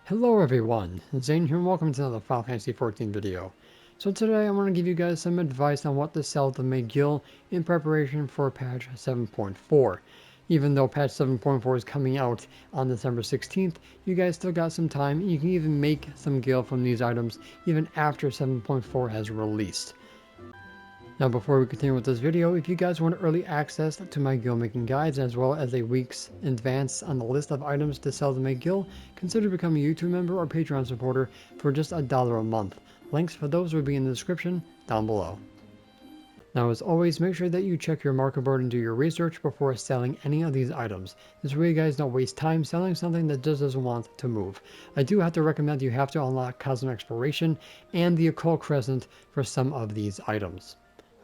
Hello everyone, Zane here and welcome to another Final Fantasy XIV video. So today I want to give you guys some advice on what to sell to McGill in preparation for patch 7.4. Even though patch 7.4 is coming out on December 16th, you guys still got some time. You can even make some gil from these items even after 7.4 has released. Now before we continue with this video, if you guys want early access to my gil making guides as well as a week's advance on the list of items to sell to make gil, consider becoming a YouTube member or Patreon supporter for just $1 a month. Links for those will be in the description down below. Now as always, make sure that you check your market board and do your research before selling any of these items. This way you guys don't waste time selling something that just doesn't want to move. I do have to recommend you have to unlock Cosmic Exploration and the Occult Crescent for some of these items.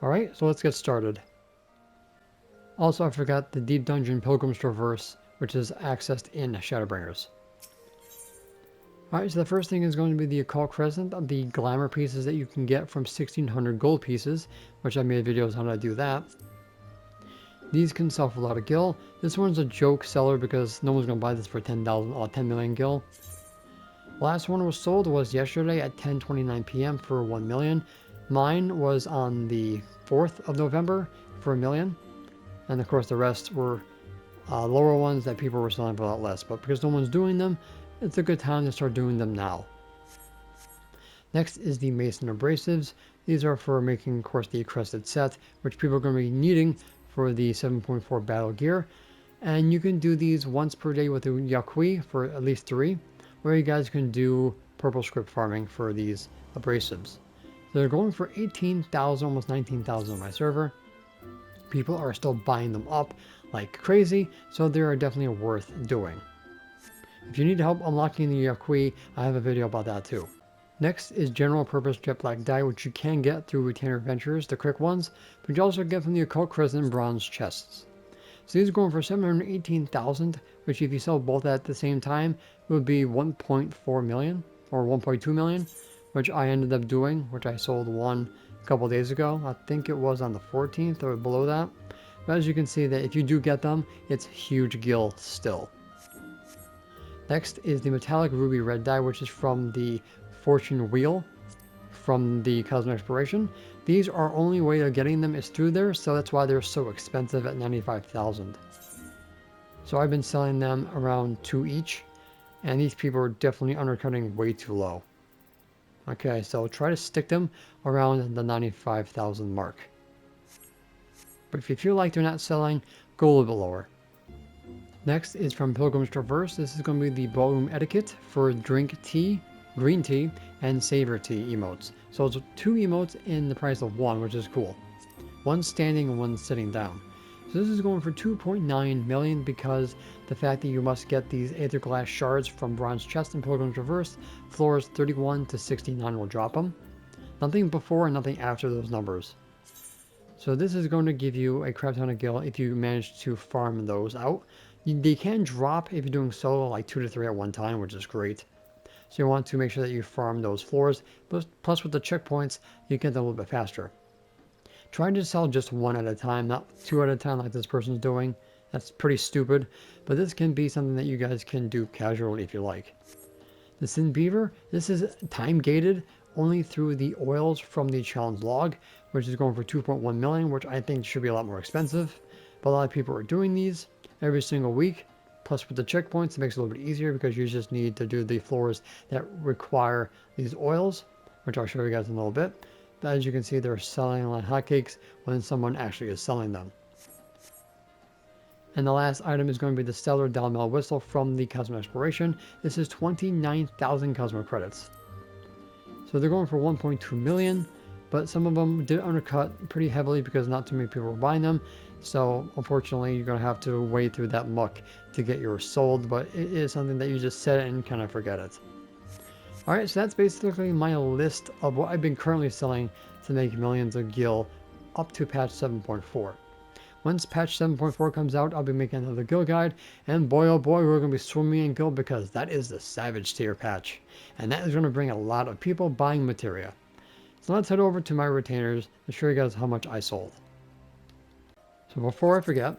Alright, so let's get started. Also, I forgot the Deep Dungeon Pilgrim's Traverse, which is accessed in Shadowbringers. Alright, so the first thing is going to be the Occult Crescent, the glamour pieces that you can get from 1600 gold pieces, which I made videos on how to do that. These can sell for a lot of gil. This one's a joke seller because no one's going to buy this for 10 million gil. Last one was sold was yesterday at 10:29 p.m. for 1 million. Mine was on the 4th of November for 1 million. And of course the rest were lower ones that people were selling for a lot less. But because no one's doing them, it's a good time to start doing them now. Next is the Mason Abrasives. These are for making, of course, the Crested set, which people are going to be needing for the 7.4 battle gear. And you can do these once per day with the Yakui for at least 3, where you guys can do purple script farming for these abrasives. They're going for 18,000, almost 19,000 on my server. People are still buying them up like crazy, so they are definitely worth doing. If you need help unlocking the Yakui, I have a video about that too. Next is general purpose jet black dye, which you can get through Retainer Adventures, the quick ones, but you also get from the Occult Crescent bronze chests. So these are going for 718,000, which if you sell both at the same time, it would be 1.4 million or 1.2 million. Which I ended up doing, which I sold one a couple days ago. I think it was on the 14th or below that. But as you can see that if you do get them, it's huge gil still. Next is the metallic ruby red dye, which is from the fortune wheel from the Cosmic Exploration. These are only way of getting them is through there, so that's why they're so expensive at 95,000. So I've been selling them around 2 each, and these people are definitely undercutting way too low. Okay, so try to stick them around the 95,000 mark. But if you feel like they're not selling, go a little bit lower. Next is from Pilgrim's Traverse. This is going to be the ballroom etiquette for drink tea, green tea, and savor tea emotes. So it's 2 emotes in the price of 1, which is cool. One standing and one sitting down. So this is going for 2.9 million because the fact that you must get these Aether Glass shards from Bronze Chest and Pilgrim's Traverse, floors 31 to 69 will drop them. Nothing before and nothing after those numbers. So this is going to give you a crap ton of gil if you manage to farm those out. They can drop if you're doing solo like 2 to 3 at one time, which is great. So you want to make sure that you farm those floors, plus with the checkpoints, you get them a little bit faster. Try to sell just 1 at a time, not 2 at a time like this person's doing. That's pretty stupid, but this can be something that you guys can do casually if you like. The Sin Beaver, this is time gated only through the oils from the challenge log, which is going for 2.1 million, which I think should be a lot more expensive. But a lot of people are doing these every single week. Plus with the checkpoints, it makes it a little bit easier because you just need to do the floors that require these oils, which I'll show you guys in a little bit. But as you can see, they're selling like hotcakes when someone actually is selling them. And the last item is going to be the Stellar Dalmel Whistle from the Cosmic Exploration. This is 29,000 Cosmic credits. So they're going for 1.2 million, but some of them did undercut pretty heavily because not too many people were buying them. So unfortunately, you're going to have to wade through that muck to get yours sold, but it is something that you just set it and kind of forget it. Alright, so that's basically my list of what I've been currently selling to make millions of gil up to patch 7.4. Once patch 7.4 comes out, I'll be making another gil guide, and boy oh boy, we're going to be swimming in gil because that is the Savage tier patch, and that is going to bring a lot of people buying materia. So let's head over to my retainers to show you guys how much I sold. So before I forget,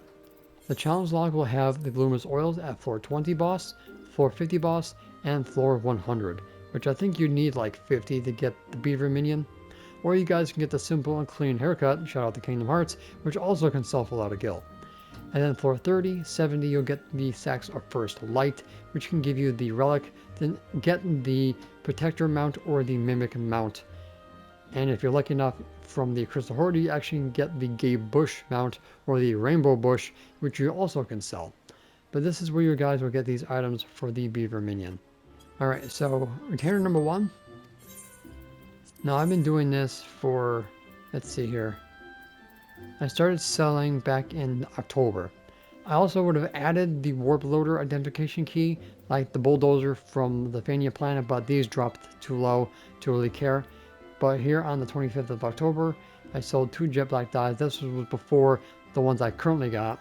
the challenge log will have the Luminous Oils at floor 20 boss, floor 50 boss, and floor 100, which I think you need like 50 to get the beaver minion. Or you guys can get the simple and clean haircut, shout out to Kingdom Hearts, which also can sell for a lot of gil. And then floor 30, 70, you'll get the Sacks of First Light, which can give you the relic, then get the protector mount or the mimic mount. And if you're lucky enough from the Crystal Horde, you actually can get the Gay Bush mount or the Rainbow Bush, which you also can sell. But this is where you guys will get these items for the beaver minion. Alright, so retainer number 1. Now I've been doing this for, let's see here. I started selling back in October. I also would have added the warp loader identification key, like the bulldozer from the Fania planet, but these dropped too low to really care. But here on the 25th of October, I sold 2 jet black dies. This was before the ones I currently got.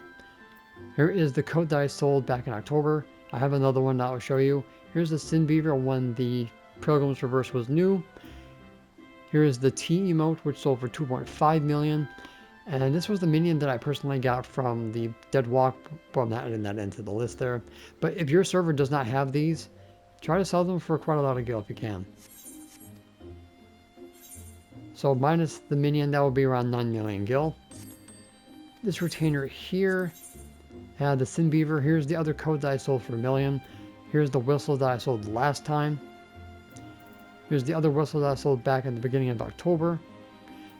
Here is the coat that I sold back in October. I have another one that I'll show you. Here's the Sin Beaver when the Pilgrim's Reverse was new. Here is the T emote, which sold for 2.5 million. And this was the minion that I personally got from the Dead Walk. Well, I'm not adding that into the list there. But if your server does not have these, try to sell them for quite a lot of gil if you can. So minus the minion, that will be around 9 million gil. This retainer here had the Sin Beaver. Here's the other code that I sold for 1 million. Here's the whistle that I sold last time. Here's the other whistle that I sold back at the beginning of October.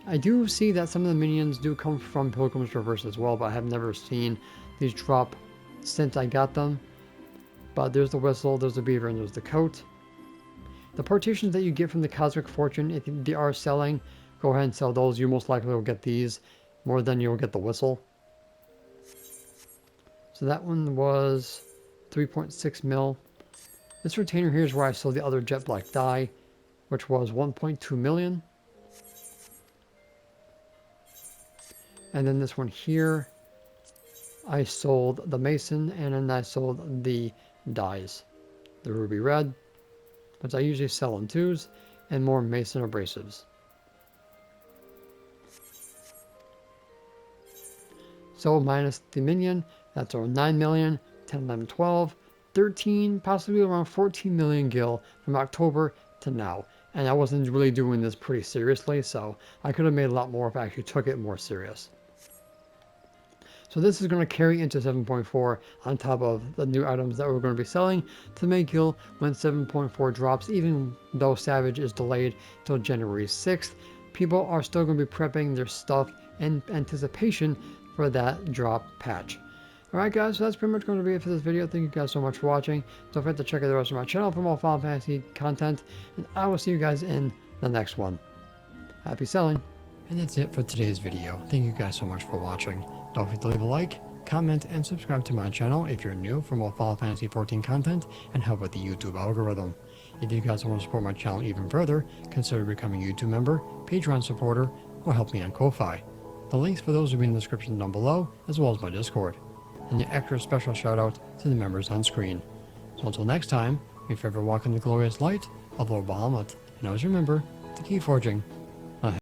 I do see that some of the minions do come from Pilgrim's Reverse as well, but I have never seen these drop since I got them. But there's the whistle, there's the beaver, and there's the coat. The partitions that you get from the Cosmic Fortune, if they are selling, go ahead and sell those. You most likely will get these more than you'll get the whistle. So that one was 3.6 mil. This retainer here is where I sold the other jet black die, which was 1.2 million. And then this one here, I sold the Mason, and then I sold the dies. The Ruby Red, which I usually sell in 2s, and more Mason abrasives. So minus the minion, that's around 9 million, 10, 11, 12, 13, possibly around 14 million gil from October to now. And I wasn't really doing this pretty seriously, so I could have made a lot more if I actually took it more serious. So this is going to carry into 7.4 on top of the new items that we're going to be selling to make gil when 7.4 drops, even though Savage is delayed till January 6th. People are still going to be prepping their stuff in anticipation for that drop patch. Alright guys, so that's pretty much going to be it for this video. Thank you guys so much for watching. Don't forget to check out the rest of my channel for more Final Fantasy content, and I will see you guys in the next one. Happy selling! And that's it for today's video. Thank you guys so much for watching. Don't forget to leave a like, comment, and subscribe to my channel if you're new for more Final Fantasy 14 content and help with the YouTube algorithm. If you guys want to support my channel even further, consider becoming a YouTube member, Patreon supporter, or help me on Ko-Fi. The links for those will be in the description down below, as well as my Discord. And the extra special shout out to the members on screen. So until next time, may you forever walk in the glorious light of Lord Bahamut, and always remember to keep forging